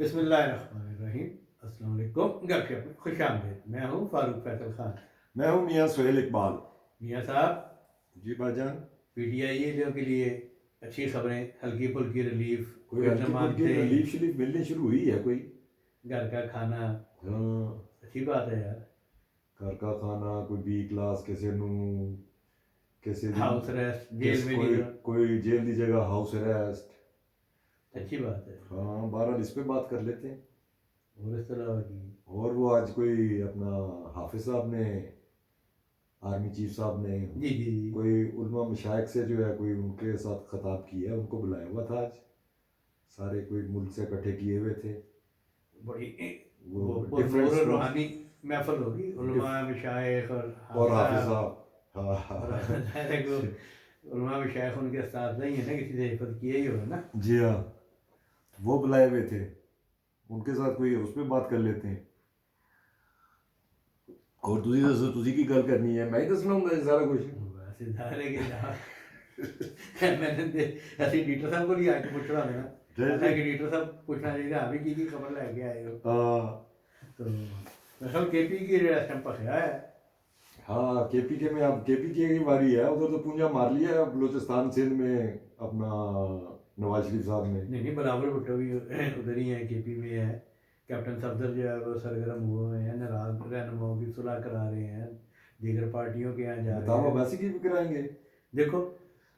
बिस्मिल्लाहिर्रहमानिर्रहीम। अस्सलाम वालेकुम। गपशप में खुशामदीद। मैं हूँ फारूक फैसल खान। मैं हूँ मियाँ सुहेल इकबाल। मियाँ साहब, जी भाईजान। पीटीआई के लिए अच्छी खबरें, हल्की फुल्की रिलीफ, कोई फिर हल्की जमानते, फुल्की रिलीफ शिलीफ मिलनी शुरू हुई है कोई? घर का खाना। हाँ, अच्छी बात है यार। घर का खाना, कोई बी क्लास किसी नू किसी दिन हाउस अरेस्ट, जेल किस में नहीं कोई जो। कोई जेल की जगह हाउस अरेस्ट। अच्छी बात है। हाँ, बहरहाल इस पे बात कर लेते हैं। और इस तरह की और वो आज कोई अपना हाफिज साहब ने, आर्मी चीफ साहब ने जी जी जी, कोई उलमा मशाइख से जो है कोई उनके साथ खताब किया है, उनको बुलाया हुआ था आज। सारे कोई मुल्क से इकट्ठे किए हुए थे। बड़ी वो वो डिफरेंट पुरनूर और स्कूल रूहानी महफिल होगी, उलमा मशाइख और और हाफिज हाफिज साहब। साहब। हाँ हाँ और हाँ। ज़ाहिर है कि उलमा मशाइख उनके साथ नहीं है ना, किसी से हिफत किया ही होगा ना। जी हाँ, वो बुलाए हुए थे। उनके साथ कोई उस पर बात कर लेते हैं। और तुझी दसो, तुझी की गल करनी है, मैं ही दसना होंगे ये सारा कुछ। वैसे ज़ाहिर है कि जहाँ मैंने ऐसे एडिटर साहब को लिया के पूछना होगा ना। जी ऐसा जी। कि एडिटर साहब पूछना चाहिए अभी की खबर लेके आए हो। हाँ तो दरअसल केपी की इस टाइम पकड़ा है। हाँ, केपीके में अब केपीके की बारी है। उधर तो पूंजा मार लिया है बलूचिस्तान सिंध में अपना नवाज शरीफ साहब ने। नहीं नहीं, बराबर भुट्टो भी उधर ही है, केपी में है। कैप्टन सफदर जो है वो सरगर्म हुए हैं, नाराज रहनुमाओं की सुलह करा रहे हैं, दीगर पार्टियों के यहाँ जा रहे नताब हैं। अब्बासी की भी कराएंगे। देखो,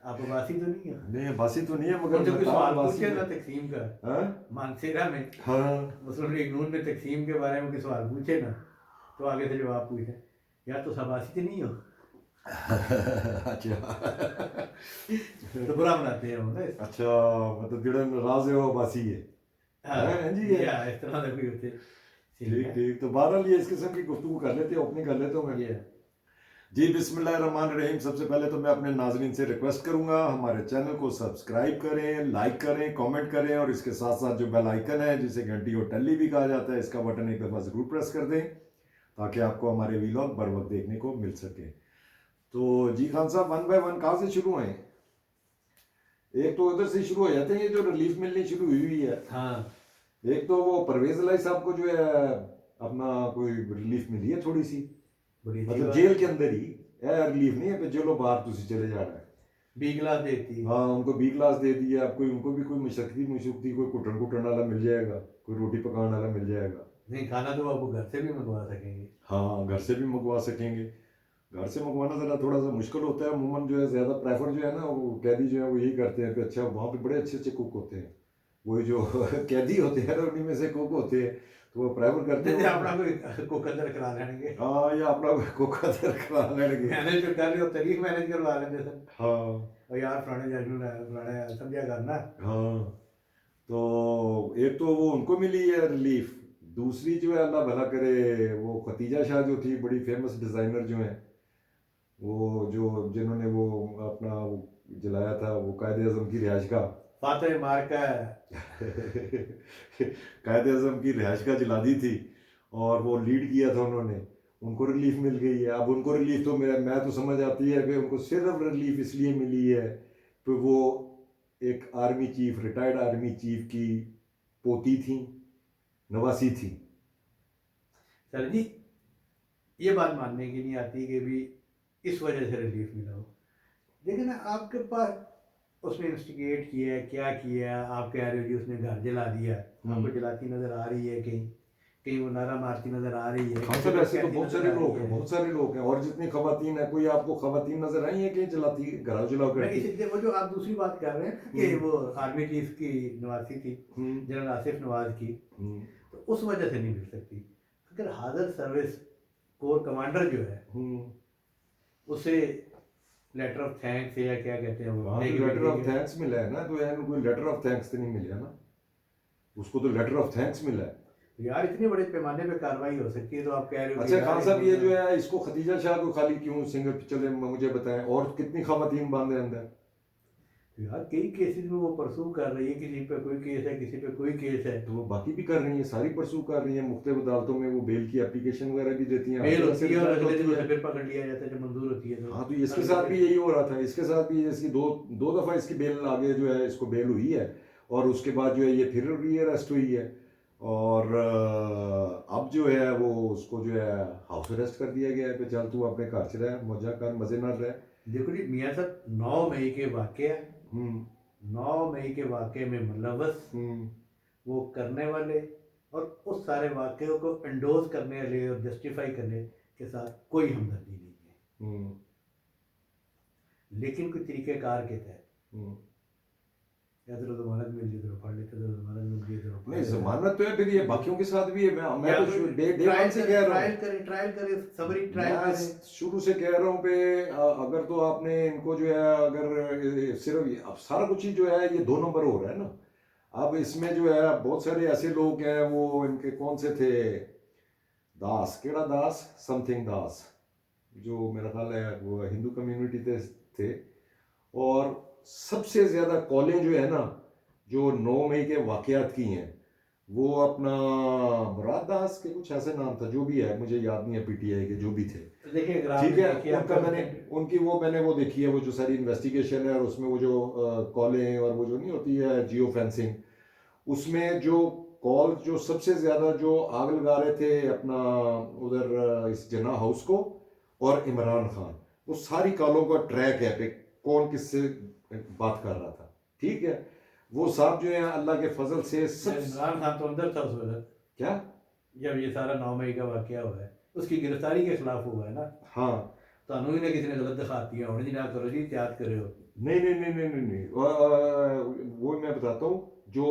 आप अब्बासी तो नहीं है। नहीं, अब्बासी तो नहीं है, मगर उनसे कोई नताब सवाल अब्बासी पूछे में। ना तकसीम का, हाँ मानसेरा में हाँ। मुस्लिम लीग नून ने तकसीम के बारे में कोई सवाल पूछे ना, तो आगे से जवाब पूछे यार तो सबासी तो नहीं हो। अच्छा। तो बुरा बनाते हैं वो ना अच्छा, मतलब जेड़ा नाराज है वो अब्बासी है। हाँ जी है। या इस तरह का कोई होते सीन ठीक है। ठीक, तो बहरहाल ये इस किस्म की गुफ्तगू कर लेते हैं, ओपनिंग कर लेता हूँ मैं। ये जी बिस्मिल्लाहिर्रहमानिर्रहीम। सबसे पहले तो मैं अपने नाजरीन से रिक्वेस्ट करूंगा, हमारे चैनल को सब्सक्राइब करें, लाइक करें, कमेंट करें, और इसके साथ साथ जो बेल आइकन है जिसे घंटी और टल्ली भी कहा जाता है, इसका बटन एक दफ़ा ज़रूर प्रेस कर दें ताकि आपको हमारे वीलॉग बर वक्त देखने को मिल सके। तो जी खान साहब, वन बाय वन कहाँ से शुरू हैं? एक तो उधर से शुरू हो जाते हैं, ये जो रिलीफ मिलनी शुरू हुई हुई है। हाँ, एक तो वो परवेज इलाही साहब को जो है अपना कोई रिलीफ मिली है थोड़ी सी, बड़ी अच्छी मतलब बात जेल है। के अंदर ही है। रिलीफ नहीं है कि जेलो बाहर तुझे चले जाना है। बी क्लास देती। हाँ, उनको बी क्लास दे दी है। अब कोई उनको भी कोई मुशक्ति कोई कुटन कुटन वाला मिल जाएगा, कोई रोटी पकाने वाला मिल जाएगा। नहीं, खाना तो आप घर से भी मंगवा सकेंगे। हाँ, घर से भी मंगवा सकेंगे। घर से मंगवाना ज़रा थोड़ा सा मुश्किल होता है। अमूमन जो है ज़्यादा प्रेफर जो है ना, वो कैदी जो है वो यही करते हैं कि अच्छा वहाँ पे बड़े अच्छे अच्छे कुक होते हैं। वही जो कैदी होते हैं ना, उन्हीं में से कुक होते हैं, तो वो प्रेफर करते जैसे हैं। अपना कोई कुकंदर करा लेंगे, हाँ, या अपना कुक अदर करा लेंगे। मैनेज कर रहे हो, तारीख मैनेज करवा लेंगे सर। हाँ और यार फलाने जज फलाने समझा करना। हाँ। तो एक तो वो उनको मिली है रिलीफ। दूसरी जो है, अल्लाह भला करे, वो खतीजा शाह जो थी, बड़ी फेमस डिज़ाइनर जो हैं, वो जो जिन्होंने वो अपना वो जलाया था वो कायदे आज़म की रिहाइश का। फातह मार्का। कायदे आज़म की रिहाइश का जला दी थी, और वो लीड किया था उन्होंने। उनको रिलीफ मिल गई है। अब उनको रिलीफ तो मैं तो समझ आती है कि उनको सिर्फ रिलीफ इसलिए मिली है कि वो एक army chief, retired army chief की पोती थी, नवासी थी। सर जी, ये बात मानने की नहीं आती कि भी इस वजह से रिलीफ मिला हो। देखिए ना, आपके पास उसने इंस्टिगेट किया है, क्या किया है, आप कह रहे हो जी उसने घर जला दिया, आपको जलाती नजर आ रही है कहीं, कहीं वो नारा मारती नजर आ रही है, हाँ किसी सर, को ऐसे तो कहती बहुत नजर सारे आ रही लोग हैं, है। बहुत सारे लोग हैं। और जितनी खवातीन है, कोई आपको खवातीन नजर आई है कहीं जलाती, घर जलाओ मैं करती? इसी वो जो आप दूसरी बात कर रहे हैं कि वो आर्मी चीफ की नवासी थी, हम्म जनरल आसिफ नवाज की, हम्म तो उस वजह से नहीं मिल सकती। अगर हाजर सर्विस कोर कमांडर जो है हम्म। उसे लेटर ऑफ थैंक्स या क्या कहते हैं वो हाँ, तो देगी लेटर ऑफ बिल्डिंग है। थैंक्स मिला है ना, तो यार कोई लेटर ऑफ थैंक्स तो नहीं मिला ना, उसको तो लेटर ऑफ थैंक्स मिला है। तो यार इतने बड़े पैमाने पे कार्रवाई हो सकती है, तो आप कह रहे हो कि अच्छा यार खान साहब, ये जो है इसको खतीजा शाह को खाली क्यों सिंगर, चले मुझे बताएं, और कितनी खवातीन बांधे अंदर? यार कई केसेस में वो परसू कर रही है, किसी पे कोई केस है, किसी पे कोई केस है। तो वो बाकी भी कर रही हैं, सारी परसू कर रही हैं। मुख्तलिफ अदालतों में वो बेल की एप्लीकेशन वगैरह भी देती हैं, हर बेल जगह से होती है और रिजल्ट अगले दिन होती उसे है। फिर पकड़ लिया जाता है जब मंजूर होती है तो। हाँ, तो इसके अगले साथ भी दिन यही हो रहा था। इसके साथ भी इसकी दो दो दफ़ा इसकी बेल आगे जो है, इसको बेल हुई है, और उसके बाद जो है ये फिर री अरेस्ट हुई है। और अब जो है वो उसको जो है हाउस अरेस्ट कर दिया गया है कि चल तू अपने घर च रह, मौजा कर, मजे नाल रह। देखो जी मियाँ साहब, 9 मई के वाक़े है, हम्म 9 मई के वाक़े में मुलव्वस, हम्म वो करने वाले और उस सारे वाक़े को एंडोर्स करने वाले और जस्टिफाई करने के साथ कोई हमदर्दी नहीं है, हम्म लेकिन कुछ तरीक़ेकार के तहत हम्म। या तो ज़मानत मिल गई तो पढ़ लेते, तो ज़मानत मिल गई तो पढ़ नहीं, लेते, जमानत तो है, फिर ये बाकियों के साथ भी है। मैं या तो तो डे वन से कह रहा हूँ। ट्रायल करें, सबरी ट्रायल मैं करें। शुरू से कह रहा हूँ पे अगर तो आपने इनको जो है अगर सिर्फ अब सारा कुछ ही जो है ये 2 नंबर हो रहा है ना। अब इसमें जो है बहुत सारे ऐसे लोग हैं, वो इनके कौन से थे, दास, केड़ा दास, समथिंग दास, जो मेरा ख्याल है वो हिंदू कम्युनिटी थे। और सबसे ज्यादा कॉलें जो है ना, जो 9 मई के वाकयात की हैं, वो अपना मुराद दास के कुछ ऐसे नाम था, जो भी है मुझे याद नहीं है, पीटीआई के जो भी थे। तो देखिए अगर ठीक आपने है, देखिए उनका मैंने मैंने वो देखी है, वो जो सारी इन्वेस्टिगेशन है, और उसमें वो जो कॉलें और वो जो नहीं होती है जियो फेंसिंग, उसमें जो कॉल जो सबसे ज्यादा जो आग लगा रहे थे अपना उधर इस जना हाउस को और इमरान खान, वो सारी कॉलों का ट्रैक है कि कौन किससे बात कर रहा था। ठीक है, वो साहब जो है अल्लाह के फजल से सब। इमरान खान तो अंदर था उस वक्त, क्या? जब ये सारा 9 मई का वाक़या हुआ है, उसकी गिरफ्तारी के खिलाफ हुआ है ना। हाँ। ਤੁਹਾਨੂੰ भी किसी ने गलत दिखाती है होने जी, ना करो जी, एहतियात करो। नहीं नहीं नहीं नहीं नहीं नहीं, वो मैं बताता हूँ, जो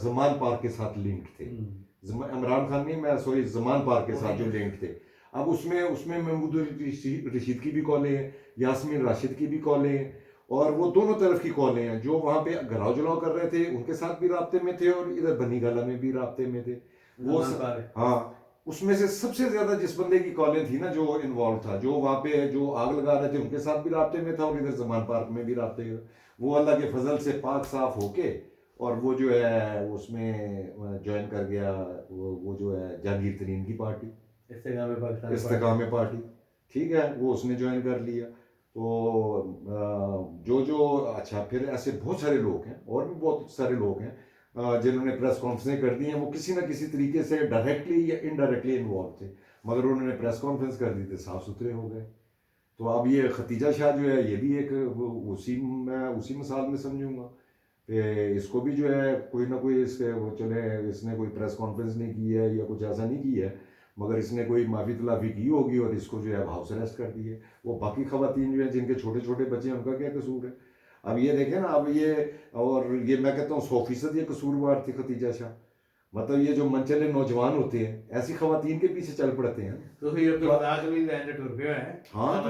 जमान पार्क के साथ लिंक थे। इमरान खान नहीं, मैं सॉरी, जमान पार्क के साथ जो लिंक थे। अब उसमें उसमें महमूद रशीद की भी कॉलें हैं, यास्मीन राशिद की भी कॉलें हैं, और वो दोनों तरफ की कॉलें हैं। जो वहाँ पे घराव जलाव कर रहे थे उनके साथ भी राब्ते में थे, और इधर बनी गाला में भी राब्ते में थे वो हाँ, उसमें से सबसे ज्यादा जिस बंदे की कॉलें थी ना, जो इन्वॉल्व था, जो वहाँ पे जो आग लगा रहे थे उनके साथ भी राब्ते में था, और इधर जमान पार्क में भी राब्ते में। वो अल्लाह के फजल से पाक साफ होके, और वो जो है उसमें ज्वाइन कर गया, वो जो है जहांगीर तरीन की पार्टी, इस्तेकाम पार्टी। ठीक है, वो उसने ज्वाइन कर लिया। तो जो जो अच्छा, फिर ऐसे बहुत सारे लोग हैं, और भी बहुत सारे लोग हैं जिन्होंने प्रेस कॉन्फ्रेंस कर दी हैं, वो किसी ना किसी तरीके से डायरेक्टली या इनडायरेक्टली इन्वॉल्व थे, मगर उन्होंने प्रेस कॉन्फ्रेंस कर दी थे, साफ सुथरे हो गए। तो अब ये खतीजा शाह जो है, ये भी एक मैं उसी मिसाल में समझूंगा कि इसको भी जो है कोई ना कोई इसके वो चले, इसने कोई प्रेस कॉन्फ्रेंस नहीं की है या कुछ ऐसा नहीं किया है, मगर इसने कोई माफ़ी तलाफी की होगी और इसको जो है हाउस अरेस्ट कर दिए। वो बाकी खवातीन जो है जिनके छोटे छोटे बच्चे हैं, उनका क्या कसूर है? अब ये देखें ना, अब ये, और ये मैं कहता हूँ 100% ये कसूरवार थी खतीजा शाह। मतलब ये जो मनचले नौजवान होते हैं, ऐसी खवातीन के पीछे चल पड़ते हैं। तो फिर तो मजाक भी रहने टुर पे हैं। हाँ तो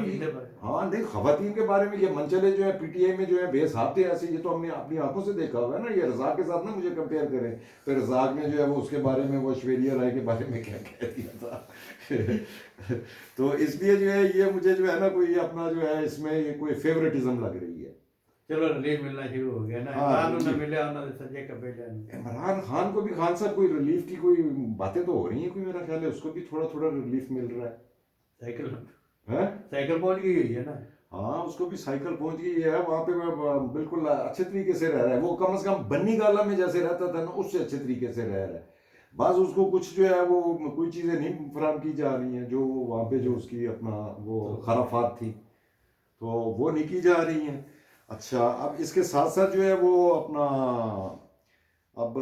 हाँ देख, खवातीन के बारे में ये मनचले जो है पीटीआई में जो है बेसाब थे ऐसे, ये तो हमने अपनी आंखों से देखा हुआ है ना। ये रजाक के साथ ना मुझे कंपेयर करें, तो रजाक ने जो है वो उसके बारे में, वो ऐश्वर्या राय के बारे में क्या कह दिया था। तो इसलिए जो है ये मुझे जो है ना, कोई अपना जो है इसमें ये कोई फेवरेटिज्म लग रही है। चलो रिलीफ मिलना शुरू हो गया ना। हाँ, इमरान ने मिले, उन्होंने सजे कपे जाने। इमरान खान को भी, खान साहब, कोई रिलीफ की कोई बातें तो हो रही हैं, कोई मेरा ख्याल है उसको भी थोड़ा थोड़ा रिलीफ मिल रहा है। साइकिल है, साइकिल पहुंच गई है ना। हाँ, उसको भी साइकिल पहुंच गई है वहां पे। बिल्कुल अच्छे तरीके से रह रहा है वो, कम से कम बन्नी गाला में जैसे रहता था ना, उससे अच्छे तरीके से रह रहा है। बस उसको कुछ जो है वो कोई चीजें नहीं फराम की जा रही हैं, जो वहां पे जो उसकी अपना वो खराफात थी, तो वो नहीं की जा रही हैं। अच्छा, अब इसके साथ साथ जो है वो अपना, अब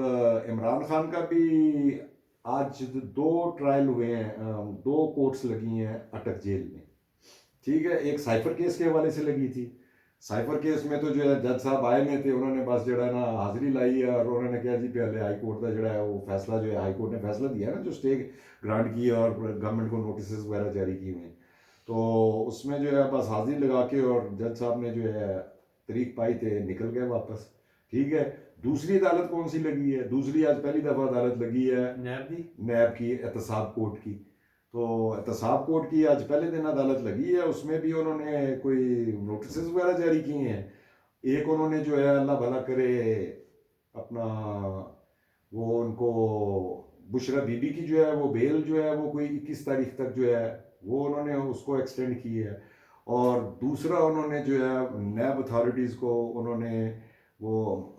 इमरान खान का भी आज 2 ट्रायल हुए हैं, 2 कोर्ट्स लगी हैं अटक जेल में। ठीक है, एक साइफर केस के हवाले से लगी थी। साइफर केस में तो जो है जज साहब आए नहीं थे, उन्होंने बस जो है ना हाजिरी लाई है, और उन्होंने कहा जी पहले हाई कोर्ट का जो है वो फैसला, जो है हाई कोर्ट ने फैसला दिया ना, जो स्टे ग्रांट की है और गवर्नमेंट को नोटिस वगैरह जारी किए हुए, तो उसमें जो है बस हाजिरी लगा के, और जज साहब ने जो है तारीख पाई थे, निकल गए वापस। ठीक है, दूसरी अदालत कौन सी लगी है? दूसरी आज पहली दफ़ा अदालत लगी है नैब की, एहतसाब कोर्ट की। तो एहतसाब कोर्ट की आज पहले दिन अदालत लगी है, उसमें भी उन्होंने कोई नोटिस वगैरह जारी किए हैं। एक उन्होंने जो है अल्लाह भला करे अपना, वो उनको बुशरा बीबी की जो है वो बेल जो है वो कोई 21 तारीख तक जो है वो उन्होंने उसको एक्सटेंड की है। और दूसरा उन्होंने जो है नैब अथॉरिटीज़ को उन्होंने वो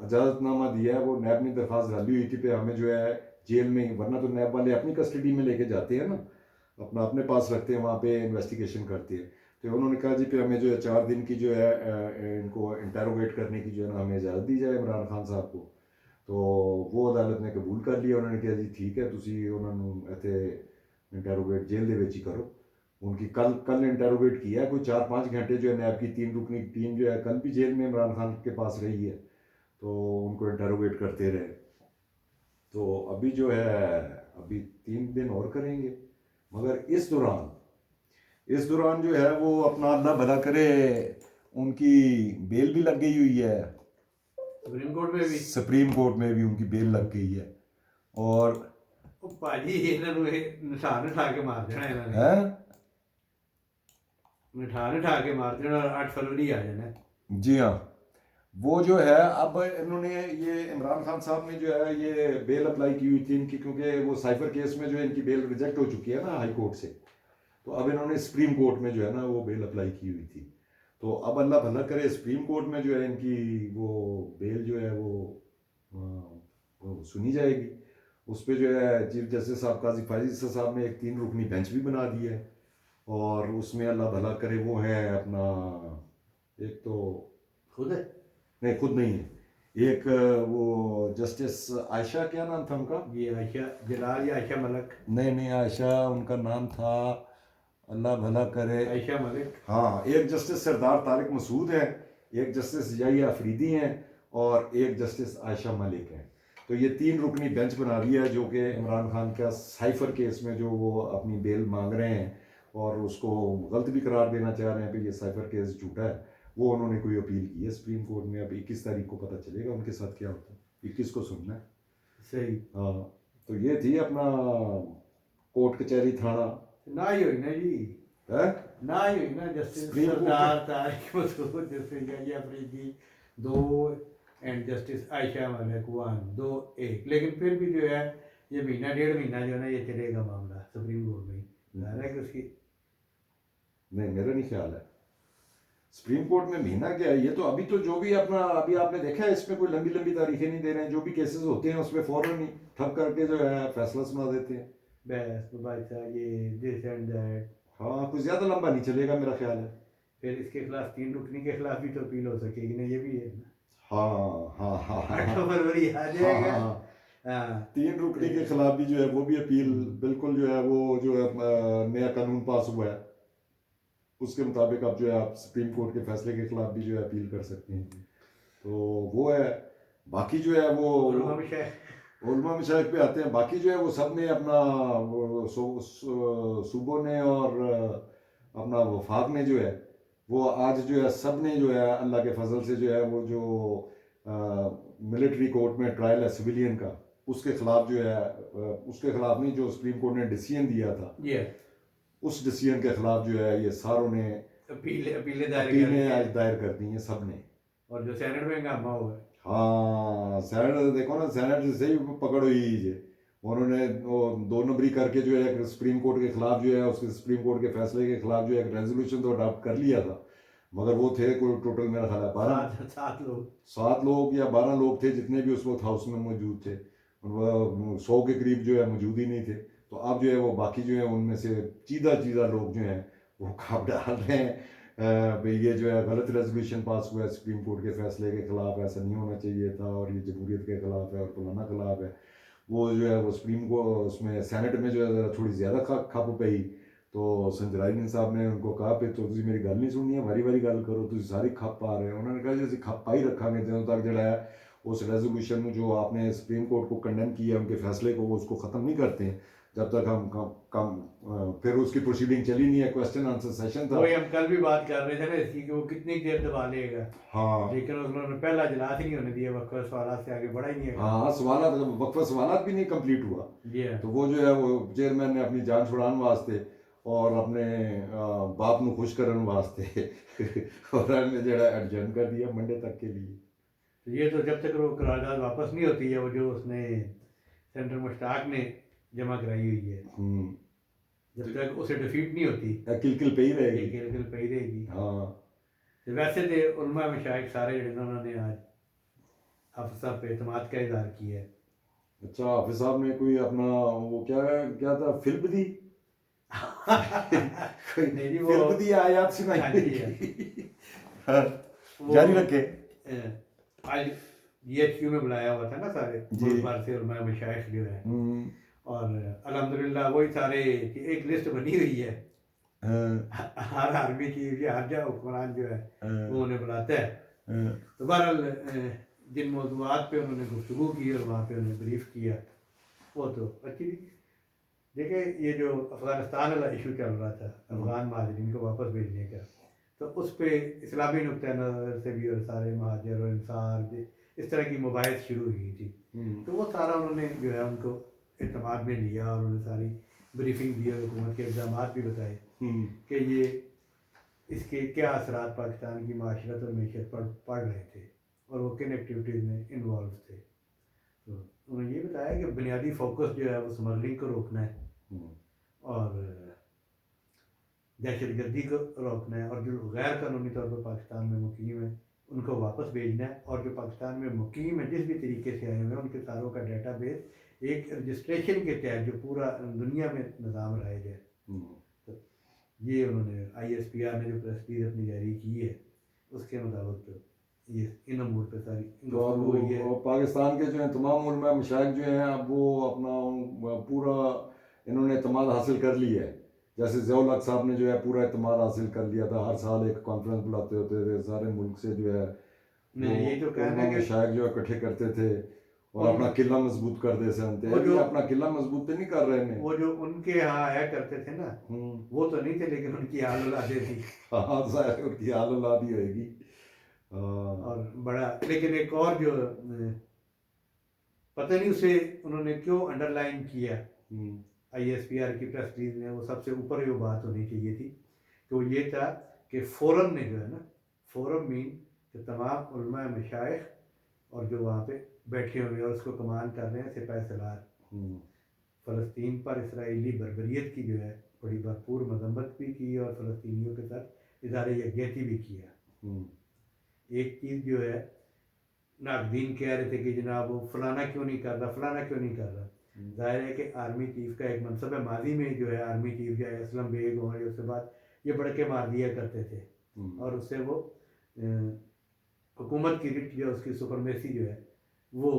इजाज़तनामा दिया है, वो नैब ने दरख्वास्त डाली हुई थी पे हमें जो है जेल में ही, वरना तो नैब वाले अपनी कस्टडी में लेके जाते हैं ना, अपना अपने पास रखते हैं, वहाँ पे इन्वेस्टिगेशन करते हैं। तो उन्होंने कहा जी फिर हमें जो है 4 दिन की जो है इनको इंटेरोगेट करने की जो है ना हमें इजाज़त दी जाए इमरान खान साहब को। तो वो अदालत ने कबूल कर लिया, उन्होंने कहा जी ठीक है तुसी उन्होंने इतने इंटेरोगेट जेल दे विच ही करो। उनकी कल कल इंटेरोगेट किया है, कोई 4-5 घंटे जो है नैब की 3 रुकनी टीम जो है कल भी जेल में इमरान खान के पास रही है, तो उनको इंटेरोगेट करते रहे। तो अभी जो है अभी 3 दिन और करेंगे, मगर इस दौरान जो है वो अपना अल्लाह भला करे, उनकी बेल भी लग गई हुई है, सुप्रीम कोर्ट में भी। सुप्रीम कोर्ट में भी उनकी बेल लग गई है। और ਉਹ ਭਾਜੀ ਇਹਨਾਂ ਨੂੰ ਇਹ ਨਿਸ਼ਾਨ ਉਠਾ ਕੇ ਮਾਰ ਦੇਣਾ ਇਹਨਾਂ ਨੇ, हैं ਨਿਸ਼ਾਨ ਉਠਾ ਕੇ ਮਾਰ ਦੇਣਾ, 8 फरवरी आ जाना। जी हाँ, वो जो है अब इन्होंने ये इमरान खान साहब ने जो है ये बेल अप्लाई की हुई थी इनकी, क्योंकि वो साइफर केस में जो है इनकी बेल रिजेक्ट हो चुकी है ना हाई कोर्ट से, तो अब इन्होंने सुप्रीम कोर्ट में जो है ना वो बेल अप्लाई की हुई थी। तो अब अल्लाह भला करे सुप्रीम कोर्ट में जो है इनकी वो बेल जो है वो सुनी जाएगी। उस पर जो है चीफ जस्टिस साहब काजी फायज साहब ने एक 3 रुकनी बेंच भी बना दी है, और उसमें अल्लाह भला करे वो है अपना, एक तो खुद है नहीं खुद नहीं है, एक वो जस्टिस आयशा, क्या नाम था उनका? ये आयशा जलाल या आयशा मलिक? नहीं आयशा उनका नाम था, अल्लाह भला करे, आयशा मलिक। हाँ, एक जस्टिस सरदार तारिक मसूद है, एक जस्टिस याहिया अफरीदी हैं, और एक जस्टिस आयशा मलिक है। तो ये 3 रुकनी बेंच बना दिया है, जो कि इमरान खान का साइफर केस में जो वो अपनी बेल मांग रहे हैं और उसको गलत भी करार देना चाह रहे हैं कि ये साइफर केस झूठा है, वो उन्होंने कोई अपील की है सुप्रीम कोर्ट में। अब 21 तारीख को पता चलेगा उनके साथ क्या होता है, 21 को सुनना है। सही। हाँ, तो ये थी अपना कोर्ट कचहरी थाना ना ही हुई ना जी, है ना ही हुई ना, justice supreme court Sardar Tariq Masood, justice Yahya Afridi 2 and justice Ayesha Malik 1 2 1। लेकिन फिर भी जो है ये महीना 1.5 महीना जो है ना ये चलेगा मामला सुप्रीम कोर्ट में ही। ज़ाहिर है कि उसकी नहीं, मेरा नहीं ख्याल है सुप्रीम कोर्ट में महीना क्या है, ये तो अभी तो जो भी अपना अभी आपने देखा है इसमें कोई लंबी लंबी तारीखें नहीं दे रहे हैं, जो भी केसेस होते हैं उसमें फौरन ही ठप करके जो है फैसला सुना देते हैं। बहस मुबाहिसा ये दिस एंड दैट। हाँ, कुछ ज़्यादा लंबा नहीं चलेगा मेरा ख्याल है। फिर इसके खिलाफ 3 रुकनी के खिलाफ भी तो अपील हो सकेगी ना, ये भी है ना। हाँ हाँ हाँ हाँ 8 हाँ फरवरी आ हाँ जाएगा। हाँ हाँ। हाँ 3 रुकनी के खिलाफ भी जो है वो भी अपील बिल्कुल जो है वो जो है नया कानून पास हुआ है उसके मुताबिक अब जो है आप सुप्रीम कोर्ट के फैसले के खिलाफ भी जो है अपील कर सकते हैं। तो वो है, बाकी जो है वो उलमा मशाइख पे आते हैं। बाकी जो है वो सब ने अपना वो सूबों ने और अपना वफाक ने जो है वो आज जो है सब ने जो है अल्लाह के फजल से जो है वो जो मिलिट्री कोर्ट में ट्रायल है सिविलियन का, उसके खिलाफ जो है उसके खिलाफ नहीं, जो सुप्रीम कोर्ट ने डिसीजन दिया था उस डिसीजन के खिलाफ जो है ये सारों ने अपीलें आज दायर कर दी हैं सब ने। और जो सेनेट में हंगामा हुआ है, हाँ सेनेट देखो ना, सेनेट से ही पकड़ हुई है, उन्होंने वो 2 नंबरी करके जो है सुप्रीम कोर्ट के खिलाफ जो है उसके सुप्रीम कोर्ट के फैसले के खिलाफ जो है एक रेजोल्यूशन तो अडॉप्ट कर लिया था, मगर वो थे कोई टोटल मेरा ख्याल है 7 लोग या 12 लोग थे जितने भी उस वक्त हाउस में मौजूद थे, 100 के करीब जो है मौजूद ही नहीं थे। तो अब जो है वो बाकी जो है उनमें से चीदा लोग जो हैं वो खाप डाल रहे हैं भाई ये जो है गलत रेजोल्यूशन पास हुआ है सुप्रीम कोर्ट के फैसले के खिलाफ, ऐसा नहीं होना चाहिए था और ये जमहूरियत के खिलाफ है और फलाना खिलाफ है। वो जो है वो सुप्रीम को उसमें सेनेट में जो है थोड़ी ज़्यादा खप पई, तो संजराइन साहब ने उनको कहा भी तो मेरी गल नहीं सुननी है, वारी गल करो, तुम सारी खप पा रहे हो। उन्होंने कहा जी खप पाई रखांगे ਜਦੋਂ तक जो है उस रेजोल्यूशन जो आपने सुप्रीम कोर्ट को कंडेम किया उनके फैसले को वो उसको ख़त्म नहीं करते हैं जब तक हम फिर उसकी प्रोसीडिंग चली नहीं है, क्वेश्चन आंसर सेशन था। वही हम कल भी बात कर रहे थे ना इसकी कि वो कितनी देर दबा लेगा। हाँ, लेकिन उन्होंने पहला इजलास ही नहीं होने दिया, वक्फा सवालात से आगे बढ़ा ही नहीं है। हाँ सवाल वक्फा सवालात भी नहीं कंप्लीट हुआ। तो वो जो है वो चेयरमैन ने अपनी जान छुड़ाने वास्ते और अपने बाप को खुश करने वास्ते और जो एडजर्न कर दिया मंडे तक के लिए। तो ये तो जब तक वो करारदाद वापस नहीं होती है, वो जो उसने सेंटर मुश्ताक ने जमा कराई हुई है, जब तक उसे डिफीट नहीं होती किल पे ही रहेगी, किल पे ही रहेगी। हाँ तो वैसे तो उलमा मशाइख सारे जिन्होंने आज हाफिज़ साहब पे एतमाद का इज़हार किया है अच्छा, हाफिज साहब ने कोई अपना वो क्या क्या था, फिल्म दी? कोई नहीं जी, फिल्म वो दी, आयात हाँ सुनाई जी है हुई? हाँ, वो जारी रखे। आज GHQ में बुलाया हुआ था ना सारे जी। मुल्क भर से उलमा मशाइख जो है, हम्म। और अल्हम्दुलिल्लाह वही सारे की एक लिस्ट बनी हुई है। हाँ, हर आर्मी चीफ या हर जगह हुक्मरान जो है हाँ, वो उन्हें बुलाता है। हाँ, तो बहरहाल जिन मौजूआत पे उन्होंने गुफ्तगू की और वहाँ पे उन्हें ब्रीफ किया वो तो अच्छी थी। देखिए ये जो अफ़गानिस्तान वाला इशू चल रहा था, अफ़गान महाजरीन को वापस भेजने का, तो उस पे इस्लामी नुक्ता नज़र से भी और सारे महाजर और इंसार इस तरह की मुबाहिस शुरू हुई थी। हम्म, तो वो सारा उन्होंने जो है उनको एतमाद में लिया और उन्हें सारी ब्रीफिंग दी और हुकूमत के इक़दाम भी बताए हम्म, कि ये इसके क्या असरात पाकिस्तान की माशरत और मीशत पर पड़ रहे थे और वो किन एक्टिविटीज़ में इन्वॉल्व थे। तो उन्होंने ये बताया कि बुनियादी फोकस जो है वो स्मगलिंग को रोकना है हम्म, और दहशत गर्दी को रोकना है, और जो गैर कानूनी तौर पर पाकिस्तान में मुकीम है उनको वापस भेजना है, और जो पाकिस्तान में मुकीम है जिस भी तरीके से आए हुए हैं उनके सारों का डाटा बेस एक रजिस्ट्रेशन के तहत जो पूरा दुनिया में निज़ाम राइज है। हम्म। तो ये उन्होंने ISPR ने जो प्रेस रिलीज अपनी जारी की है उसके मुताबिक तो ये इन अमूर पर सारी तो अब गुफ्तगू हुई है। वो पाकिस्तान के जो हैं तमाम उलमा मशाइख जो हैं, अब वो अपना पूरा इन्होंने एतमाद हासिल कर लिया है। जैसे ज़ियाउल हक साहब ने जो है पूरा एतमाद हासिल कर लिया था, हर साल एक कॉन्फ्रेंस बुलाते होते थे, सारे मुल्क से जो है वो मैं यही तो कहना उलमा है कि मशाइख जो है इकट्ठे करते थे और उन अपना किला मजबूत कर दे सकते वो हैं। जो ये अपना किला मजबूत तो नहीं कर रहे हैं। वो जो उनके यहाँ आया करते थे ना हम्म। वो तो नहीं थे, लेकिन उनकी हाल औलादे थी। हाँ, जाहिर है उनकी हाल औलादी होगी। हाँ। और बड़ा, लेकिन एक और जो पता नहीं उसे उन्होंने क्यों अंडरलाइन किया हम्म, ISPR की प्रेस रिलीज में, वो सबसे ऊपर जो बात होनी चाहिए थी कि वो ये था कि फोरम ने जो है ना, फोरम मीन कि तमाम उलमा मशाइख और जो वहाँ पे बैठे हुए हैं और उसको कमान कर रहे हैं सिपाही सलार, हम्म, फ़लस्तीन पर इसराइली बर्बरियत की जो है बड़ी भरपूर मजम्मत भी की और फ़लस्तीनियों के साथ इज़हार यकजहती भी किया। हम्म, एक चीज़ जो है नाकदीन कह रहे थे कि जनाब वो फलाना क्यों नहीं कर रहा, फलाना क्यों नहीं कर रहा। जाहिर है कि आर्मी चीफ का एक मनसब है, माजी में जो है आर्मी चीफ या असलम बेग हो या उसके बाद ये बड़के मार दिया करते थे हम्म, और उससे वो हुकूमत की रिट जो उसकी सुपरमेसी जो है वो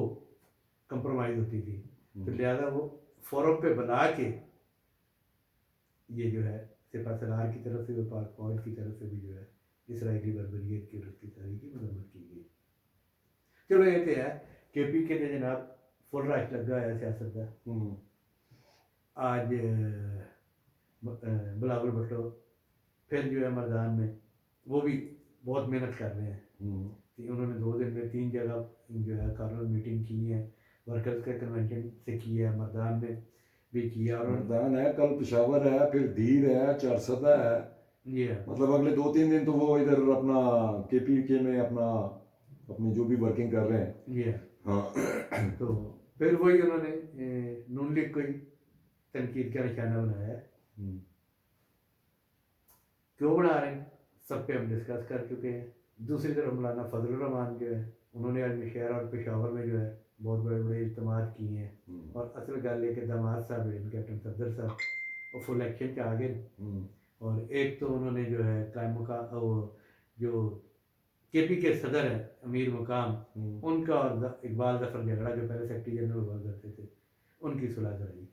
कंप्रोमाइज़ होती थी। तो लिहाजा वो फोरम पे बना के ये जो है सिपा सलार की तरफ से और पाक फौज की तरफ से भी जो है इसराइली बर्बरियत की और उसकी सारी की मजम्मत की गई। चलो ये तो है KP के जनाब फुल रश लगा है सियासत का। हम्म, आज बिलावल भुट्टो फिर जो है मैदान में वो भी बहुत मेहनत कर रहे हैं। हम्म। कि उन्होंने 2 दिन में 3 जगह जो है कार्नल मीटिंग की है, वर्कर्स के कन्वेंशन से की है, मैदान में भी किया और मैदान है, कल पेशावर है, फिर धीर है, चारसदा है। ये है। मतलब अगले 2-3 दिन तो वो इधर अपना KPK में अपना अपनी जो भी वर्किंग कर रहे हैं। ये है। हाँ। तो फिर वही उन्होंने नून लीग को ही तनकीद का निशाना बनाया है। हम्म, क्यों बना रहे हैं सब पे हम डिस्कस कर चुके हैं। दूसरी तरफ मौलाना फजलुर रहमान जो है उन्होंने आज शहर और पेशावर में जो है बहुत बड़े बड़े इज्तिमात किए हैं। हम्म, और असल गल है कि दामाद साहब हैं कैप्टन सफदर साहब वो फुल एक्शन के आगे। हम्म, और एक तो उन्होंने जो है कायम का वो जो KP के सदर हैं अमीर मुकाम हम्म। उनका और इकबाल जफर झगड़ा जो पहले सेक्रेटरी जनरल हुआ करते थे उनकी सुलह कराई।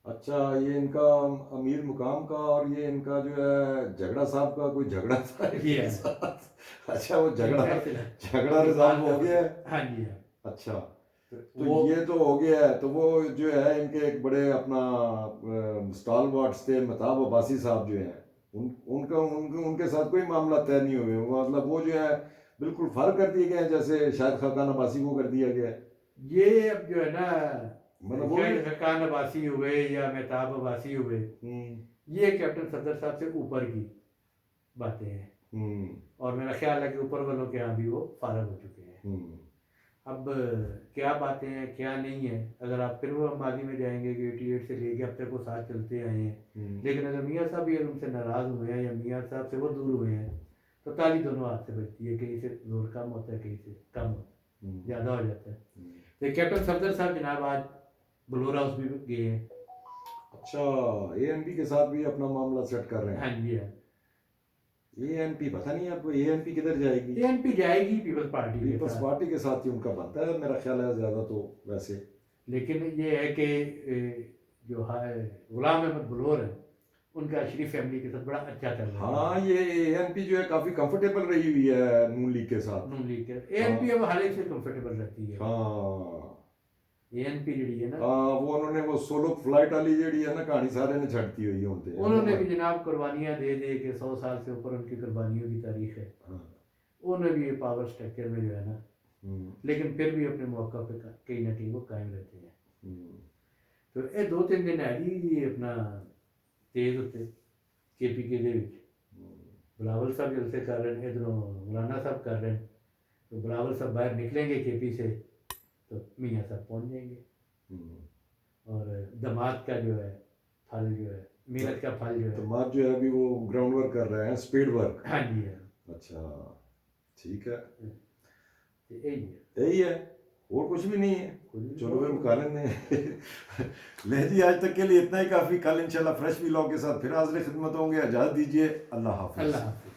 अच्छा, ये इनका अमीर मुकाम का और ये इनका जो है झगड़ा साहब का कोई झगड़ा था ये इनके है साथ? अच्छा, वो झगड़ा फैसला झगड़ा रिजॉल्व हो गया है। हाँ जी है। अच्छा, तो वो ये तो हो गया है। तो वो जो है इनके एक बड़े अपना स्टॉलवर्ड्स थे महताब अब्बासी साहब जो हैं, उनके साथ कोई मामला तय नहीं हुए। वो मतलब वो जो है बिल्कुल फर्क कर दिए गए हैं, जैसे शायद खाकान अब्बासी को कर दिया गया है। ये अब जो है ना मतलब वो भी। शायद हकान अब्बासी हुए या मेहताब अब्बासी हुए हम्म, ये कैप्टन सफदर साहब से ऊपर की बातें हैं। हम्म, और मेरा ख्याल है कि ऊपर वालों के यहाँ भी वो फारग हो चुके हैं। हम्म, अब क्या बातें हैं क्या नहीं है, अगर आप फिर वो माजी में जाएंगे कि 88 से लेके अब तक वो साथ चलते आए हैं, हम्म, लेकिन अगर मियाँ साहब भी उनसे नाराज़ हुए हैं या मियाँ साहब से वो दूर हुए हैं तो ताली दोनों हाथ से बजती है, कहीं से जोर कम होता है कहीं से कम होता है, हम्म, ज़्यादा हो जाता है। हम्म, तो कैप्टन सफदर साहब जनाब आज बलोर हाउस भी गए हैं। अच्छा, एएनपी के साथ भी अपना मामला सेट कर रहे हैं। हाँ जी, हाँ। एएनपी पता नहीं अब एएनपी किधर जाएगी। एएनपी जाएगी पीपल्स पार्टी के पीपल्स साथ, पार्टी के साथ ही उनका बनता है मेरा ख्याल है ज्यादा तो वैसे। लेकिन ये है कि जो है गुलाम अहमद बलोर है, उनका शरीफ फैमिली के साथ बड़ा अच्छा चल रहा है। हाँ, ये एएनपी जो है काफी कंफर्टेबल रही हुई है नून लीग के साथ। नून लीग के एएनपी अब हाल ही से कंफर्टेबल रहती है। हाँ एएनपी जी है ना, वो उन्होंने वो सोलो फ्लाइट वाली जी है ना कहानी सारे ने छड़ती हुई होते हैं। उन्होंने भी जनाब कुर्बानियां दे दे के 100 साल से ऊपर उनकी कुर्बानियों की तारीख है। हाँ। उन्होंने भी ये पावर स्ट्रक्चर में जो है ना, लेकिन फिर भी अपने मौका पे कहीं ना कहीं वो कायम रहते हैं। तो ये 2-3 दिन है जी ये अपना तेज होते केपीके ਦੇ ਵਿੱਚ बिलावल साहब जलसे कर रहे हैं, इधरों मौलाना साहब कर रहे हैं। तो बिलावल साहब बाहर निकलेंगे केपी से तो मियाँ साहब पहुंच जाएंगे और दामाद का जो है फल जो है, मेहनत का फल जो है, दामाद जो है अभी वो ग्राउंड वर्क कर रहे हैं, स्पीड वर्क। हाँ जी है। अच्छा ठीक है, तो यही है, यही है और कुछ भी नहीं है। चलो वे मुका लेंगे। ले जी, आज तक के लिए इतना ही काफी। कल इंशाल्लाह फ्रेश व्लॉग के साथ फिर हाजिर खिदमत होंगे। इजाजत दीजिए, अल्लाह हाफिज। अल्लाह हाफिज।